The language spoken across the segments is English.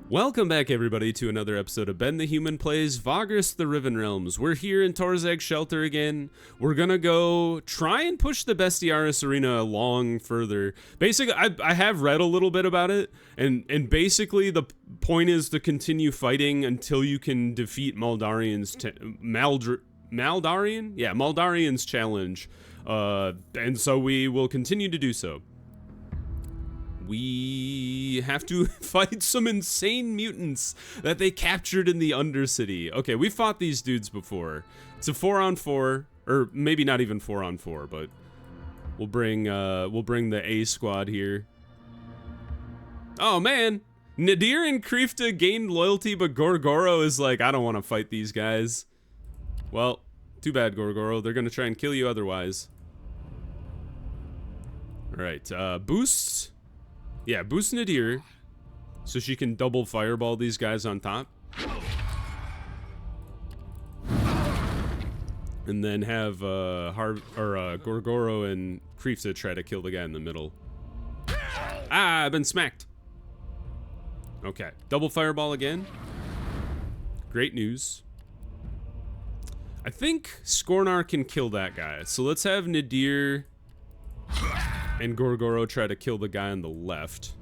Welcome back, everybody, to another episode of Ben the Human Plays Vagrus the Riven Realms. We're here in Torzag's Shelter again. We're gonna go try and push the Bestiaris Arena along further. Basically, I have read a little bit about it, and basically the point is to continue fighting until you can defeat Maldarian's Maldarian's challenge. And so we will continue to do so. We have to fight some insane mutants that they captured in the Undercity. Okay, we fought these dudes before. It's a 4-on-4, or maybe not even 4-on-4, but we'll bring the A squad here. Oh man, Nadir and Krifta gained loyalty, but Gorgoro is like, I don't want to fight these guys. Well, too bad, Gorgoro. They're gonna try and kill you otherwise. All right, boosts. Yeah, boost Nadir, so she can double fireball these guys on top. And then have Gorgoro and Krifta try to kill the guy in the middle. Ah, I've been smacked. Okay, double fireball again. Great news. I think Skornar can kill that guy, so let's have Nadir and Gorgoro try to kill the guy on the left.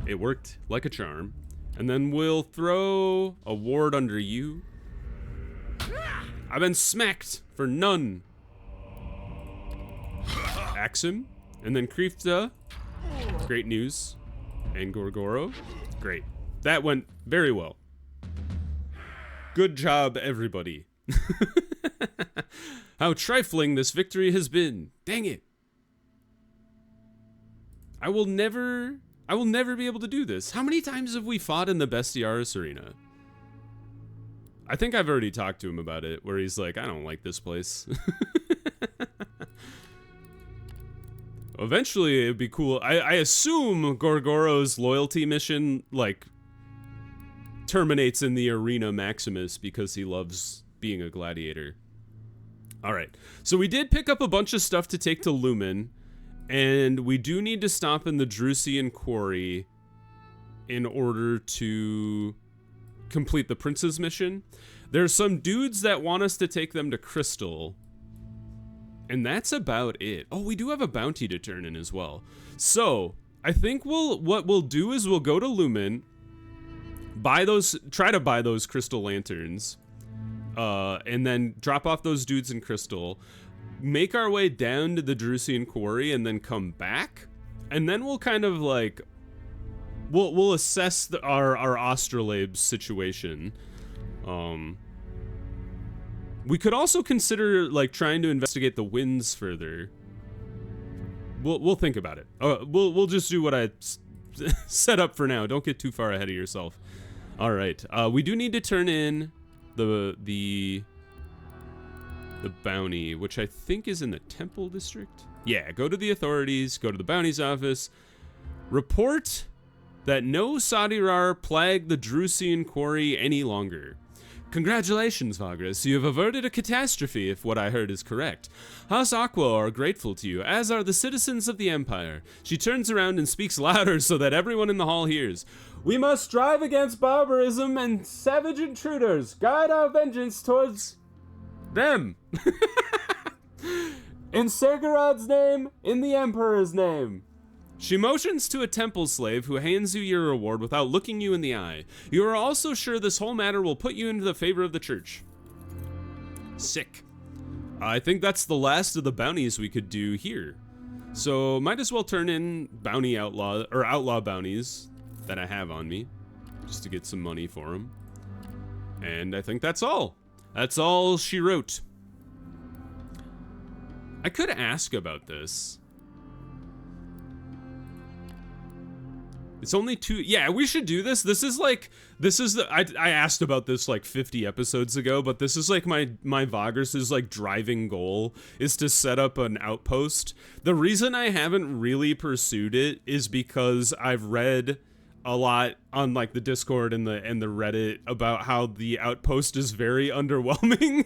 It worked like a charm. And then we'll throw a ward under you. I've been smacked for none. Axe him. And then Krifta. Great news. And Gorgoro. Great. That went very well. Good job, everybody. How trifling this victory has been. Dang it. I will never be able to do this. How many times have we fought in the Bestiaris Arena? I think I've already talked to him about it, where he's like, I don't like this place. Eventually, it'd be cool. I assume Gorgoro's loyalty mission, like, terminates in the Arena Maximus because he loves being a gladiator. Alright, so we did pick up a bunch of stuff to take to Lumen. And we do need to stop in the Drusian Quarry in order to complete the Prince's mission. There's some dudes that want us to take them to Crystal. And that's about it. Oh, we do have a bounty to turn in as well. So, I think what we'll do is we'll go to Lumen, try to buy those crystal lanterns, and then drop off those dudes in Crystal. Make our way down to the Drusian Quarry and then come back, and then we'll kind of like we'll assess our Astrolabe's situation. We could also consider like trying to investigate the winds further. We'll think about it. We'll just do what I set up for now. Don't get too far ahead of yourself. All right. We do need to turn in the bounty, which I think is in the Temple District. Yeah, go to the authorities, go to the bounty's office, report that no Sadirar plague the Drusian Quarry any longer. Congratulations, Vagrus, you have averted a catastrophe if what I heard is correct. House Aqua are grateful to you, as are the citizens of the Empire. She turns around and speaks louder so that everyone in the hall hears. We must strive against barbarism and savage intruders, guide our vengeance towards them. In Sergarod's name, in the Emperor's name. She motions to a temple slave who hands you your reward without looking you in the eye. You are also sure this whole matter will put you into the favor of the church. Sick. I think that's the last of the bounties we could do here. So might as well turn in outlaw bounties that I have on me, just to get some money for them. And I think that's all. That's all she wrote. I could ask about this. It's only 2. Yeah, we should do this. I asked about this like 50 episodes ago, but this is like my Vagrus's like driving goal is to set up an outpost. The reason I haven't really pursued it is because I've read a lot on like the Discord and the Reddit about how the outpost is very underwhelming.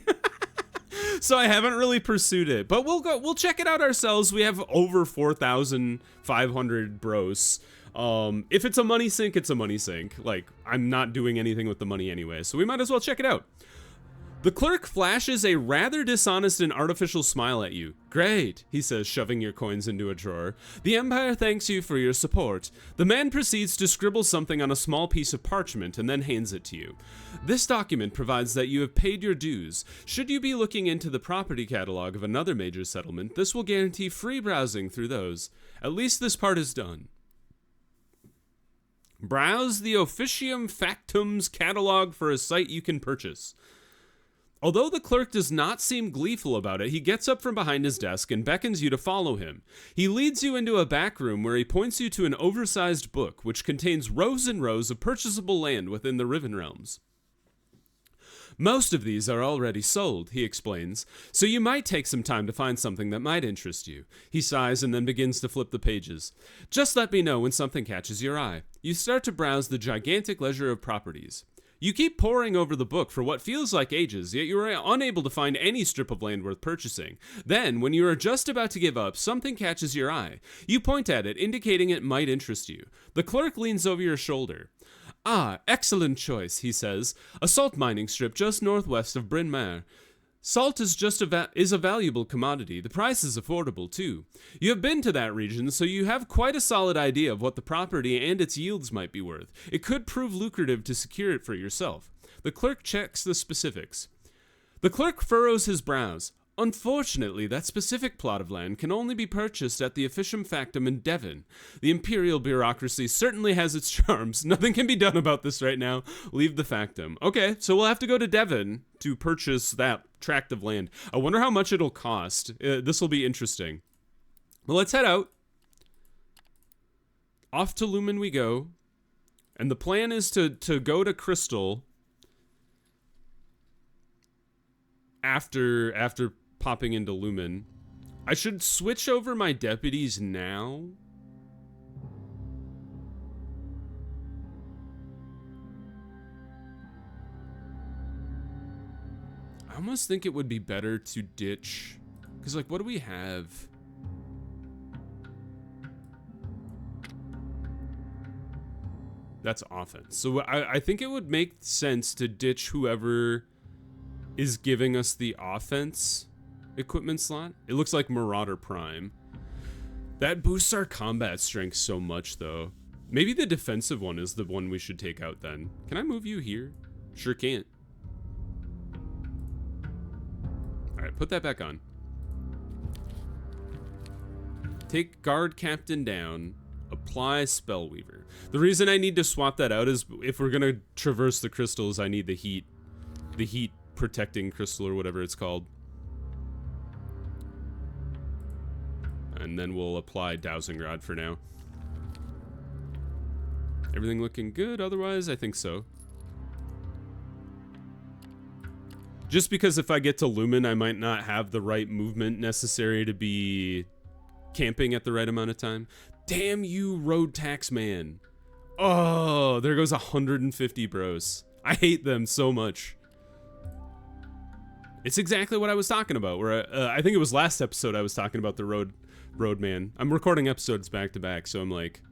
So I haven't really pursued it, but we'll check it out ourselves. We have over 4,500 bros. If it's a money sink, it's a money sink. Like, I'm not doing anything with the money anyway, so we might as well check it out. The clerk flashes a rather dishonest and artificial smile at you. Great, he says, shoving your coins into a drawer. The Empire thanks you for your support. The man proceeds to scribble something on a small piece of parchment and then hands it to you. This document provides that you have paid your dues. Should you be looking into the property catalog of another major settlement, this will guarantee free browsing through those. At least this part is done. Browse the Officium Factum's catalog for a site you can purchase. Although the clerk does not seem gleeful about it, he gets up from behind his desk and beckons you to follow him. He leads you into a back room where he points you to an oversized book, which contains rows and rows of purchasable land within the Riven realms. Most of these are already sold, he explains, so you might take some time to find something that might interest you. He sighs and then begins to flip the pages. Just let me know when something catches your eye. You start to browse the gigantic ledger of properties. You keep poring over the book for what feels like ages, yet you are unable to find any strip of land worth purchasing. Then, when you are just about to give up, something catches your eye. You point at it, indicating it might interest you. The clerk leans over your shoulder. Ah, excellent choice, he says. A salt mining strip just northwest of Bryn Mawr. Salt is a valuable commodity. The price is affordable, too. You have been to that region, so you have quite a solid idea of what the property and its yields might be worth. It could prove lucrative to secure it for yourself. The clerk checks the specifics. The clerk furrows his brows. Unfortunately, that specific plot of land can only be purchased at the Officium Factum in Devon. The imperial bureaucracy certainly has its charms. Nothing can be done about this right now. Leave the Factum. Okay, so we'll have to go to Devon to purchase that tract of land. I wonder how much it'll cost. This will be interesting. Well, let's head out. Off to Lumen we go. And the plan is to go to Crystal after popping into Lumen. I should switch over my deputies now. I almost think it would be better to ditch, because like, what do we have? That's offense. So I think it would make sense to ditch whoever is giving us the offense equipment slot. It looks like Marauder Prime. That boosts our combat strength so much, though. Maybe the defensive one is the one we should take out then. Can I move you here? Sure can't. Alright, put that back on. Take Guard Captain down. Apply Spellweaver. The reason I need to swap that out is if we're gonna traverse the crystals, I need the heat protecting crystal or whatever it's called. And then we'll apply Dowsing Rod for now. Everything looking good otherwise? I think so. Just because if I get to Lumen, I might not have the right movement necessary to be camping at the right amount of time. Damn you, road tax man. Oh, there goes 150 bros. I hate them so much. It's exactly what I was talking about, where I think it was last episode I was talking about the road man. I'm recording episodes back to back, so I'm like,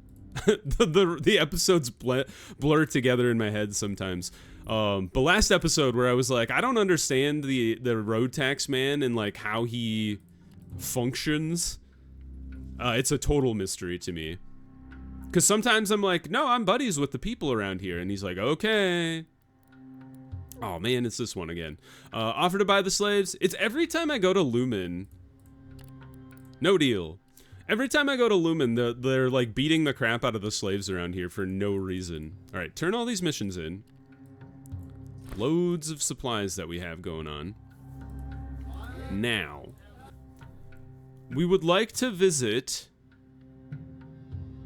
the episodes blur together in my head sometimes. But last episode where I was like, I don't understand the road tax man and like how he functions. It's a total mystery to me. Because sometimes I'm like, no, I'm buddies with the people around here. And he's like, okay. Oh man, it's this one again. Offer to buy the slaves. It's every time I go to Lumen. No deal. Every time I go to Lumen, they're like beating the crap out of the slaves around here for no reason. All right, turn all these missions in. Loads of supplies that we have going on. Now, we would like to visit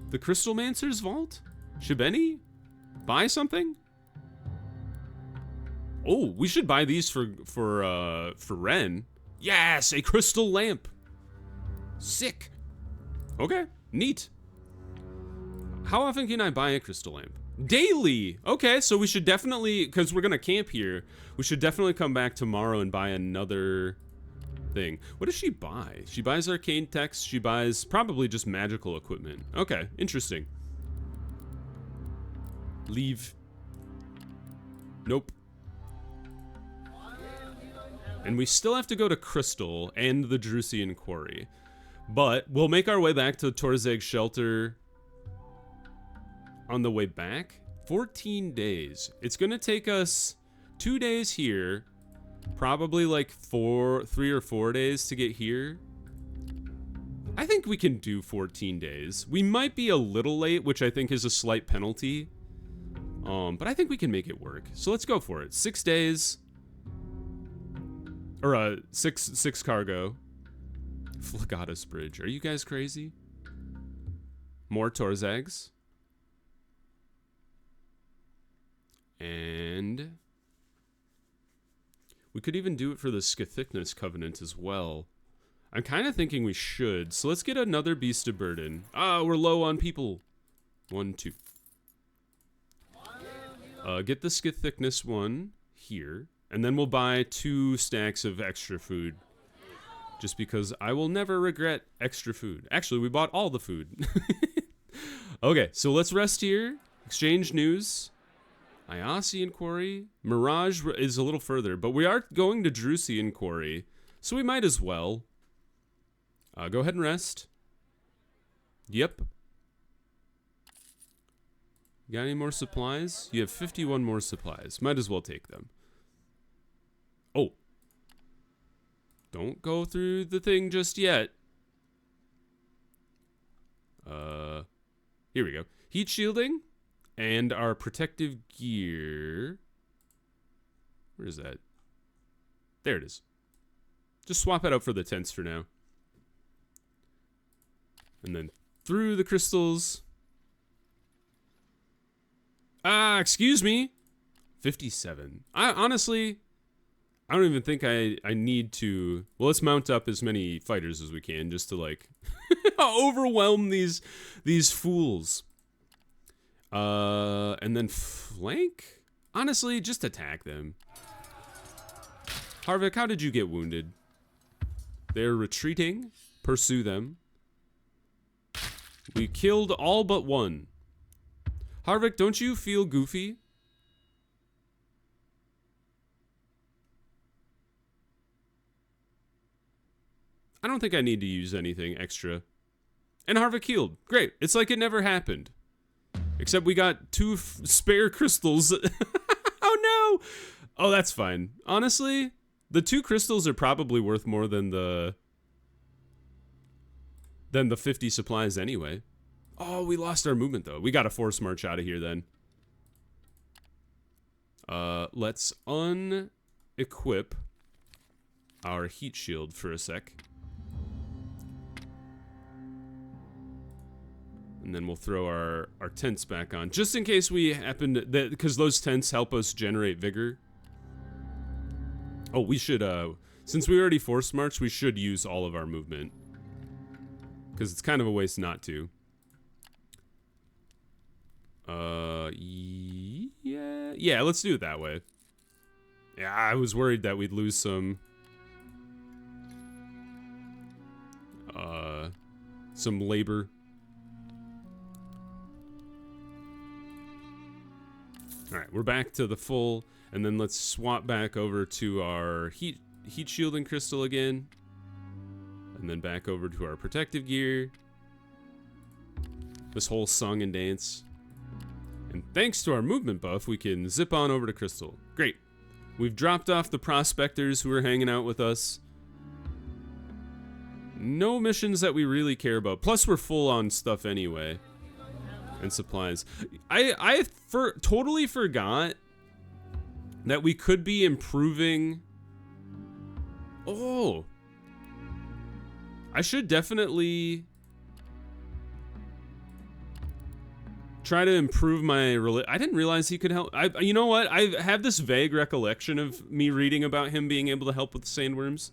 the Crystalmancer's vault. Shibeni? Buy something? Oh, we should buy these for Ren. Yes, a crystal lamp. Sick. Okay, neat. How often can I buy a crystal lamp? Daily. Okay, so we should definitely, because we're gonna camp here, we should definitely come back tomorrow and buy another thing. What does she buy? She buys arcane text. She buys probably just magical equipment. Okay, interesting. Leave. Nope. And we still have to go to Crystal and the Drusian Quarry. But we'll make our way back to Torzeg's shelter on the way back. 14 days. It's going to take us 2 days here. Probably like 3 or 4 days to get here. I think we can do 14 days. We might be a little late, which I think is a slight penalty. But I think we can make it work. So let's go for it. 6 days. Or six cargo. Phlegatus Bridge. Are you guys crazy? More Torzags. And we could even do it for the Scathicnus Covenant as well. I'm kind of thinking we should. So let's get another Beast of Burden. Ah, we're low on people. 1, 2. Get the Scathicnus one here. And then we'll buy 2 stacks of extra food. Just because I will never regret extra food. Actually, we bought all the food. Okay, so let's rest here. Exchange news. Iasian Quarry. Mirage is a little further, but we are going to Drusian Quarry. So we might as well. Go ahead and rest. Yep. Got any more supplies? You have 51 more supplies. Might as well take them. Oh. Don't go through the thing just yet. Here we go. Heat shielding and our protective gear. Where is that? There it is. Just swap it out for the tents for now. And then through the crystals. Excuse me. 57. Honestly, I don't even think I need to. Well, let's mount up as many fighters as we can just to like overwhelm these fools. And then flank? Honestly, just attack them. Harvick, how did you get wounded? They're retreating. Pursue them. We killed all but one. Harvick, don't you feel goofy? I don't think I need to use anything extra. And Harvick healed. Great. It's like it never happened. Except we got 2 spare crystals. Oh no! Oh, that's fine. Honestly, the 2 crystals are probably worth more than the 50 supplies anyway. Oh, we lost our movement though. We got to force march out of here then. Let's unequip our heat shield for a sec. And then we'll throw our tents back on. Just in case we happen to... Because those tents help us generate vigor. Oh, we should... Since we already forced march, we should use all of our movement. Because it's kind of a waste not to. Yeah, let's do it that way. Yeah, I was worried that we'd lose some labor. Alright, we're back to the full, and then let's swap back over to our heat shielding crystal again. And then back over to our protective gear. This whole song and dance. And thanks to our movement buff, we can zip on over to Crystal. Great. We've dropped off the prospectors who are hanging out with us. No missions that we really care about. Plus, we're full on stuff anyway. And supplies. I totally forgot that we could be improving. Oh. I should definitely try to improve my... I didn't realize he could help. You know what? I have this vague recollection of me reading about him being able to help with sandworms.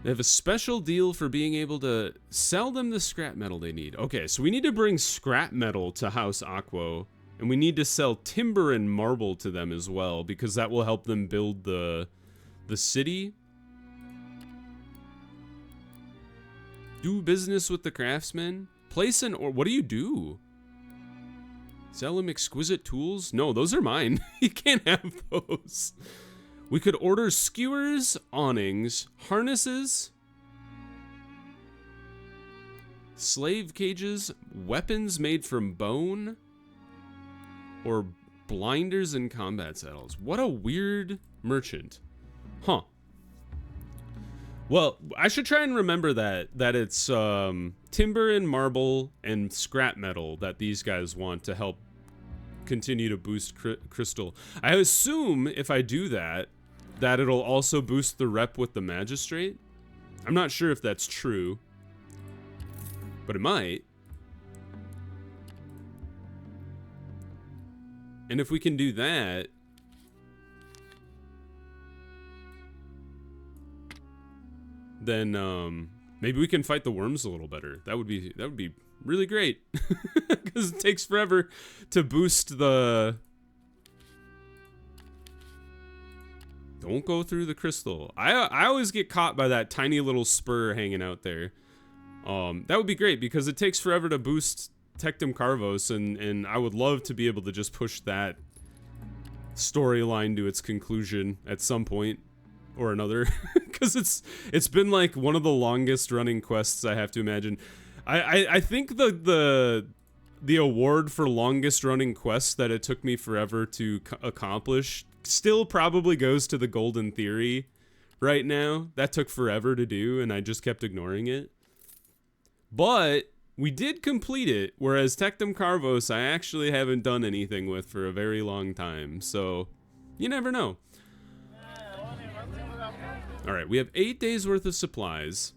They have a special deal for being able to sell them the scrap metal they need. Okay, so we need to bring scrap metal to House Aquo. And we need to sell timber and marble to them as well, because that will help them build the city. Do business with the craftsmen. Place an or... What do you do? Sell him exquisite tools? No, those are mine. You can't have those. We could order skewers, awnings, harnesses, slave cages, weapons made from bone, or blinders and combat saddles. What a weird merchant. Huh. Well, I should try and remember that it's timber and marble and scrap metal that these guys want to help continue to boost crystal. I assume if I do that it'll also boost the rep with the magistrate. I'm not sure if that's true, but it might. And if we can do that, then maybe we can fight the worms a little better. That would be really great, because it takes forever to boost the. Don't go through the crystal. I always get caught by that tiny little spur hanging out there. That would be great because it takes forever to boost Tectum Carvos, and I would love to be able to just push that storyline to its conclusion at some point or another, because it's been like one of the longest running quests, I have to imagine. I think the award for longest running quest that it took me forever to accomplish still probably goes to the Golden Theory right now. That took forever to do, and I just kept ignoring it. But we did complete it, whereas Tectum Carvos I actually haven't done anything with for a very long time, so you never know. Alright, we have 8 days worth of supplies.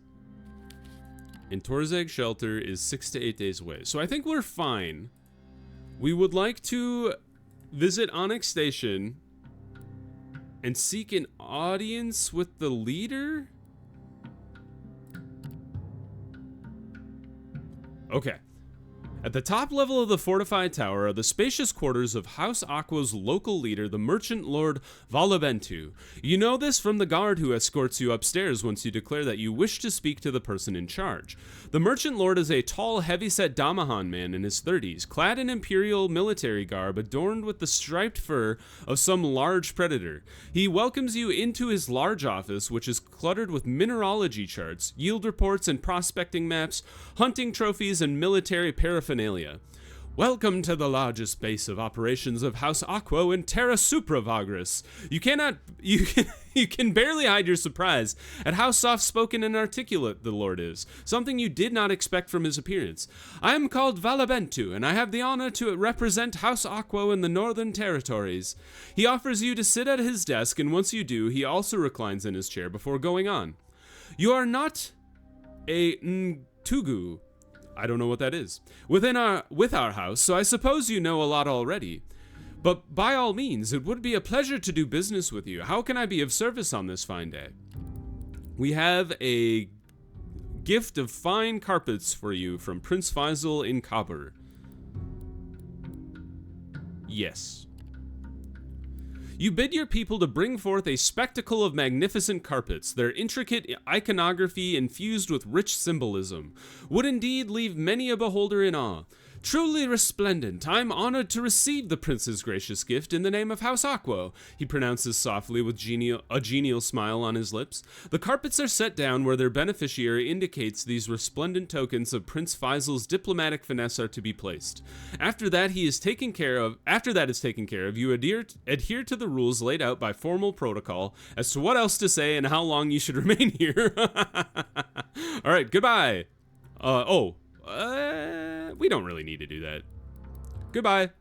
And Torzag Shelter is 6 to 8 days away. So I think we're fine. We would like to visit Onyx Station and seek an audience with the leader? Okay. At the top level of the fortified tower are the spacious quarters of House Aqua's local leader, the Merchant Lord Valabentu. You know this from the guard who escorts you upstairs once you declare that you wish to speak to the person in charge. The Merchant Lord is a tall, heavy-set Damahan man in his 30s, clad in imperial military garb adorned with the striped fur of some large predator. He welcomes you into his large office, which is cluttered with mineralogy charts, yield reports and prospecting maps, hunting trophies, and military paraphernalia. Welcome to the largest base of operations of House Aqua in Terra Supra, Vagrus. You can barely hide your surprise at how soft-spoken and articulate the Lord is, something you did not expect from his appearance. I am called Valabentu, and I have the honor to represent House Aqua in the Northern Territories. He offers you to sit at his desk, and once you do, he also reclines in his chair before going on. You are not a Ntugu. I don't know what that is. With our house, so I suppose you know a lot already. But by all means, it would be a pleasure to do business with you. How can I be of service on this fine day? We have a gift of fine carpets for you from Prince Faisal in Kabur. Yes. You bid your people to bring forth a spectacle of magnificent carpets, their intricate iconography infused with rich symbolism, would indeed leave many a beholder in awe. Truly resplendent, I'm honored to receive the prince's gracious gift in the name of House Aqua, he pronounces softly with a genial smile on his lips. The carpets are set down where their beneficiary indicates these resplendent tokens of Prince Faisal's diplomatic finesse are to be placed. After that is taken care of, you adhere to the rules laid out by formal protocol as to what else to say and how long you should remain here. All right, goodbye. We don't really need to do that. Goodbye.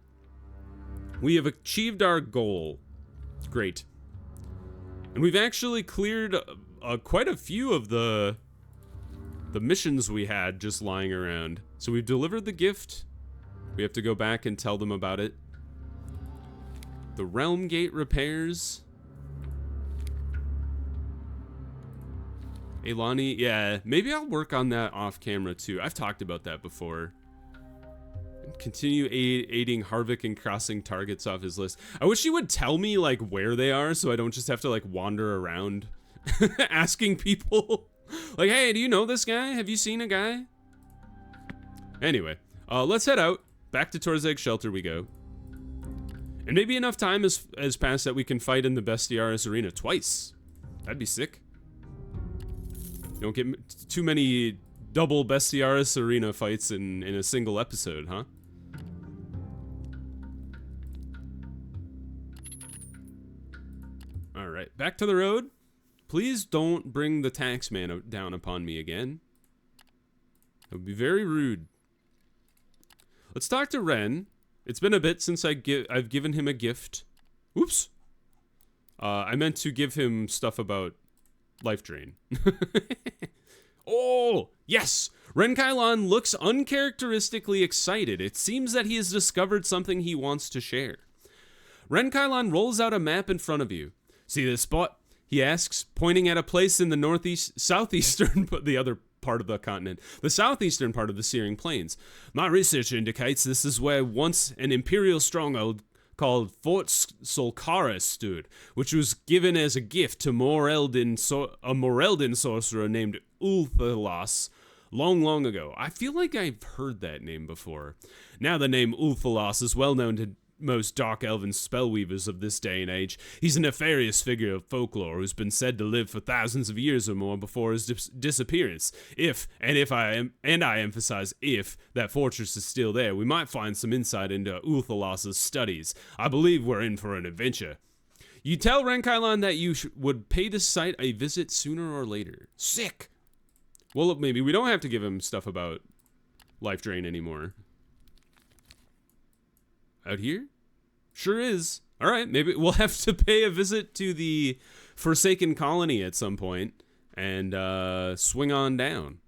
We have achieved our goal. Great. And we've actually cleared quite a few of the missions we had just lying around. So we've delivered the gift. We have to go back and tell them about it. The Realm Gate repairs. Elani, yeah, maybe I'll work on that off camera too. I've talked about that before. Continue aiding Harvick in crossing targets off his list. I wish he would tell me like where they are so I don't just have to like wander around asking people like, hey, do you know this guy? Have you seen a guy? Anyway, let's head out back to Torzeg Shelter we go. And maybe enough time has passed that we can fight in the Bestiaris arena twice. That'd be sick. You don't get too many double Bestiaris arena fights in a single episode, huh? Alright, back to the road. Please don't bring the taxman down upon me again. It would be very rude. Let's talk to Ren. It's been a bit since I've given him a gift. Oops. I meant to give him stuff about life drain. Oh, yes! Ren Kailan looks uncharacteristically excited. It seems that he has discovered something he wants to share. Ren Kailan rolls out a map in front of you. See this spot? He asks, pointing at a place in the southeastern, the other part of the continent, the southeastern part of the Searing Plains. My research indicates this is where once an imperial stronghold called Fort Solkara stood, which was given as a gift to a Moreldin sorcerer named Ulthalas long ago. I feel like I've heard that name before. Now the name Ulthalas is well known to most dark elven spellweavers of this day and age. He's a nefarious figure of folklore who's been said to live for thousands of years or more before his disappearance. If I emphasize if, that fortress is still there, we might find some insight into Ulthalas's studies. I believe we're in for an adventure. You tell Ren Kailan that you would pay this site a visit sooner or later. Sick! Well, look, maybe we don't have to give him stuff about life drain anymore. Out here? Sure is. Alright, maybe we'll have to pay a visit to the Forsaken Colony at some point and swing on down.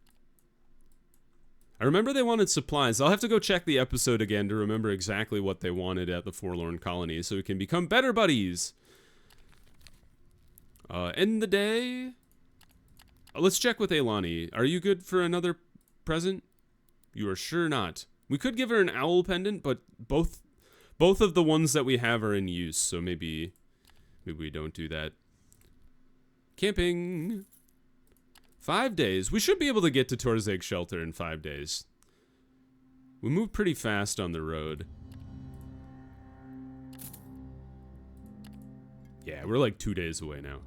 I remember they wanted supplies. I'll have to go check the episode again to remember exactly what they wanted at the Forlorn Colony so we can become better buddies. End the day. Let's check with Eilani. Are you good for another present? You are sure not. We could give her an owl pendant, but both of the ones that we have are in use, so maybe we don't do that. Camping. 5 days. We should be able to get to Torzeg Shelter in 5 days. We move pretty fast on the road. Yeah, we're like 2 days away now.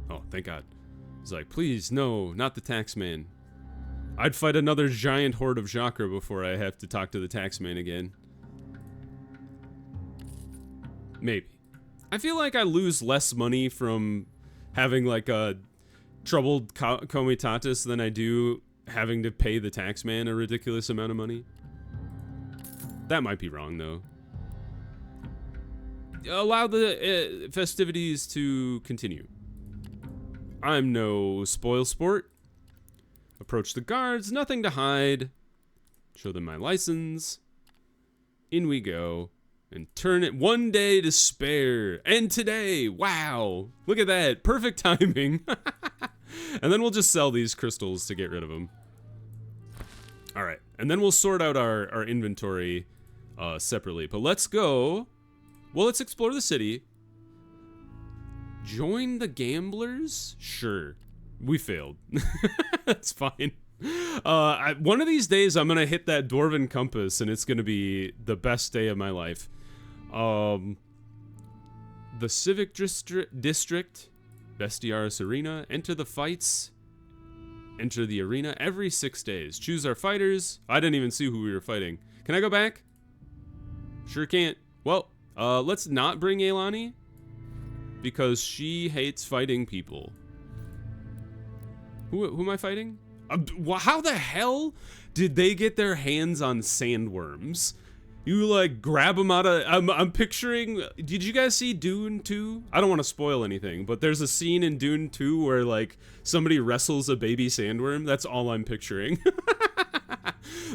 Oh, thank God. He's like, please, no, not the taxman. I'd fight another giant horde of Chakra before I have to talk to the taxman again. Maybe. I feel like I lose less money from having like a troubled comitatus than I do having to pay the taxman a ridiculous amount of money. That might be wrong though. Allow the festivities to continue. I'm no spoil sport. Approach the guards, nothing to hide. Show them my license. In we go. And turn it 1 day to spare. And today, wow. Look at that, perfect timing. And then we'll just sell these crystals to get rid of them. All right, and then we'll sort out our inventory separately. But let's go. Well, let's explore the city. Join the gamblers? Sure. We failed. That's fine. One of these days, I'm going to hit that Dwarven Compass, and it's going to be the best day of my life. The Civic District, Bestiaris Arena. Enter the fights. Enter the arena every 6 days. Choose our fighters. I didn't even see who we were fighting. Can I go back? Sure can't. Well, let's not bring Eilani, because she hates fighting people. Who am I fighting? How the hell did they get their hands on sandworms? You like grab them out of... I'm picturing... Did you guys see Dune 2? I don't want to spoil anything, but there's a scene in Dune 2 where like somebody wrestles a baby sandworm. That's all I'm picturing.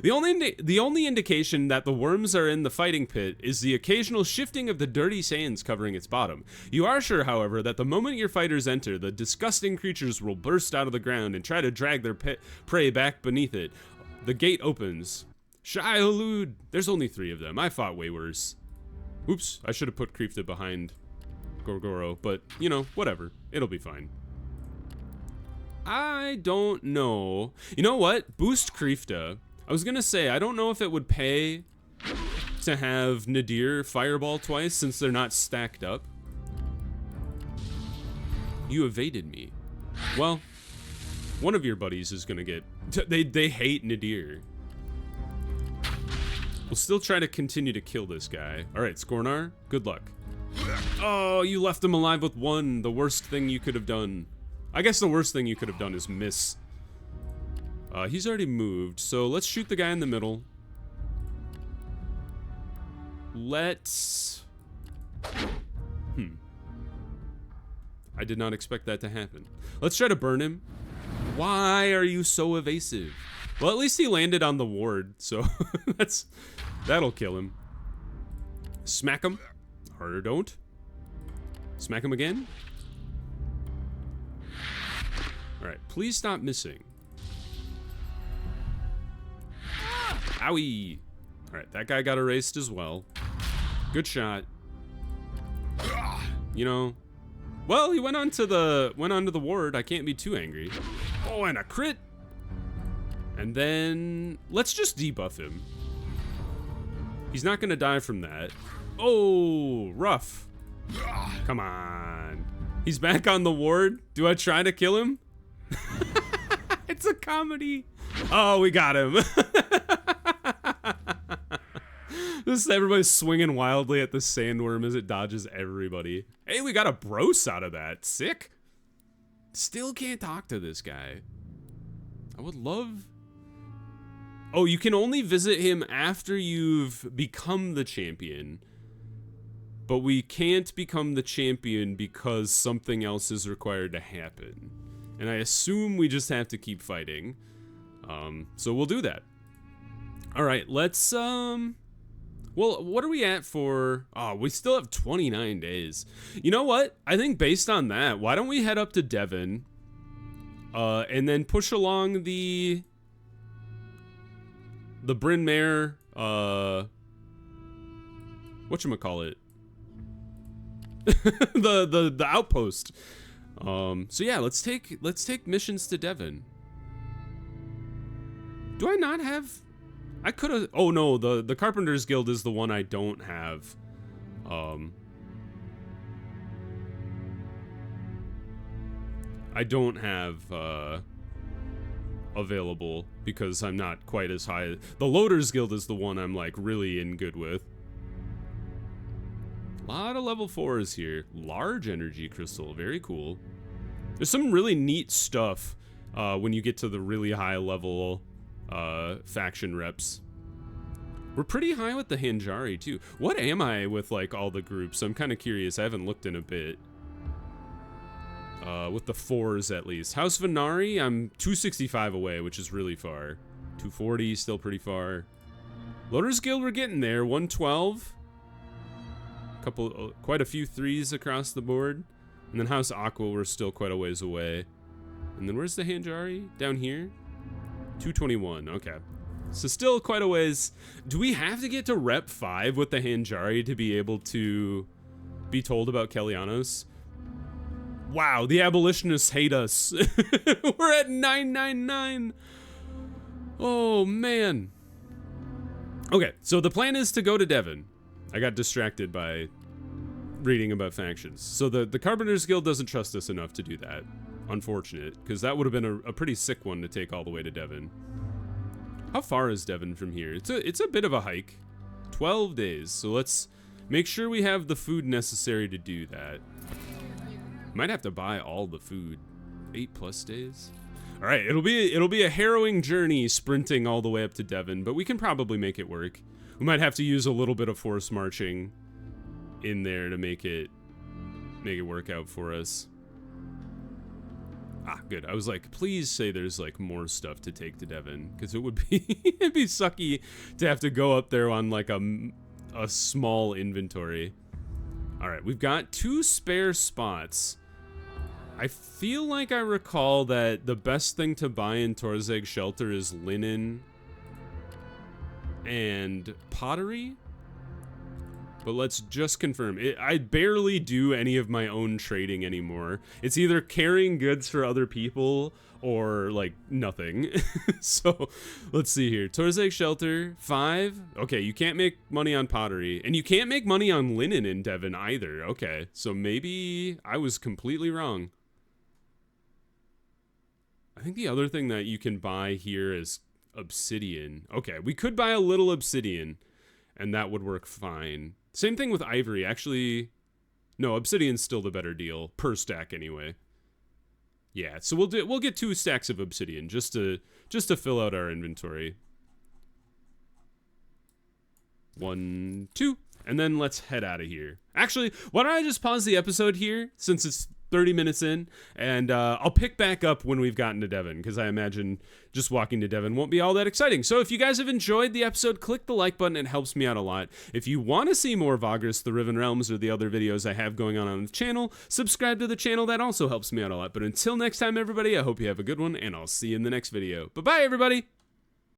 The only indication that the worms are in the fighting pit is the occasional shifting of the dirty sands covering its bottom. You are sure, however, that the moment your fighters enter, the disgusting creatures will burst out of the ground and try to drag their prey back beneath it. The gate opens. Shai Hulud! There's only 3 of them. I fought way worse. Oops, I should have put Kreefta behind Gorgoro, but, you know, whatever. It'll be fine. I don't know. You know what? Boost Kreefta. I was gonna say, I don't know if it would pay to have Nadir fireball twice since they're not stacked up. You evaded me. Well, one of your buddies is gonna get... They hate Nadir. We'll still try to continue to kill this guy. Alright, Skornar, good luck. Oh, you left him alive with one. The worst thing you could have done. I guess the worst thing you could have done is miss. He's already moved, so let's shoot the guy in the middle. Let's... I did not expect that to happen. Let's try to burn him. Why are you so evasive? Well, at least he landed on the ward, so that'll kill him. Smack him. Or don't. Smack him again. Alright, please stop missing. Owie! Alright, that guy got erased as well. Good shot. You know, well, he went onto the ward. I can't be too angry. Oh, and a crit. And then let's just debuff him. He's not gonna die from that. Oh, rough. Come on. He's back on the ward. Do I try to kill him? It's a comedy. Oh, we got him. This everybody's swinging wildly at the sandworm as it dodges everybody. Hey, we got a Bros out of that. Sick. Still can't talk to this guy. I would love... Oh, you can only visit him after you've become the champion. But we can't become the champion because something else is required to happen. And I assume we just have to keep fighting. So we'll do that. Alright, let's, well, what are we at for... Oh, we still have 29 days. You know what? I think based on that, why don't we head up to Devon, and then push along the Bryn Mawr, whatchamacallit? the outpost. So yeah, let's take missions to Devon. Do I not have... I could have... Oh no, the Carpenter's Guild is the one I don't have. I don't have available because I'm not quite as high. The Loader's Guild is the one I'm like really in good with. A lot of level 4s here. Large energy crystal, very cool. There's some really neat stuff when you get to the really high level faction reps. We're pretty high with the Hanjari too. What am I with like all the groups? I'm kind of curious. I haven't looked in a bit. With the 4s at least. House Venari, I'm 265 away, which is really far. 240, still pretty far. Loader's Guild, we're getting there. 112. Quite a few 3s across the board. And then House Aqua, we're still quite a ways away. And then where's the Hanjari? Down here? 221, okay. So still quite a ways. Do we have to get to Rep 5 with the Hanjari to be able to be told about Kelianos? Wow, the abolitionists hate us. We're at 999. Oh, man. Okay, so the plan is to go to Devon. I got distracted by reading about factions. So the Carpenter's Guild doesn't trust us enough to do that. Unfortunate, because that would have been a pretty sick one to take all the way to Devon. How far is Devon from here? It's a bit of a hike. 12 days, so let's make sure we have the food necessary to do that. Might have to buy all the food. 8+ days. All right, it'll be a harrowing journey sprinting all the way up to Devon, but we can probably make it work. We might have to use a little bit of force marching in there to make it work out for us. Ah, good. I was like, please say there's like more stuff to take to Devon, because it would be it'd be sucky to have to go up there on like a small inventory. All right, we've got 2 spare spots. I feel like I recall that the best thing to buy in Torzeg Shelter is linen and pottery. But let's just confirm. I barely do any of my own trading anymore. It's either carrying goods for other people or like nothing. So let's see here. Torzeg Shelter, 5. Okay, you can't make money on pottery. And you can't make money on linen in Devon either. Okay, so maybe I was completely wrong. I think the other thing that you can buy here is obsidian. Okay, we could buy a little obsidian and that would work fine. Same thing with ivory. Actually, no, obsidian's still the better deal per stack anyway. Yeah, so we'll get 2 stacks of obsidian just to fill out our inventory. 1, 2, and then let's head out of here. Actually, why don't I just pause the episode here since it's 30 minutes in, and I'll pick back up when we've gotten to Devon, because I imagine just walking to Devon won't be all that exciting. So if you guys have enjoyed the episode, click the like button. It helps me out a lot. If you want to see more Vagrus, the Riven Realms, or the other videos I have going on the channel, subscribe to the channel. That also helps me out a lot. But until next time, everybody, I hope you have a good one, and I'll see you in the next video. Bye-bye, everybody!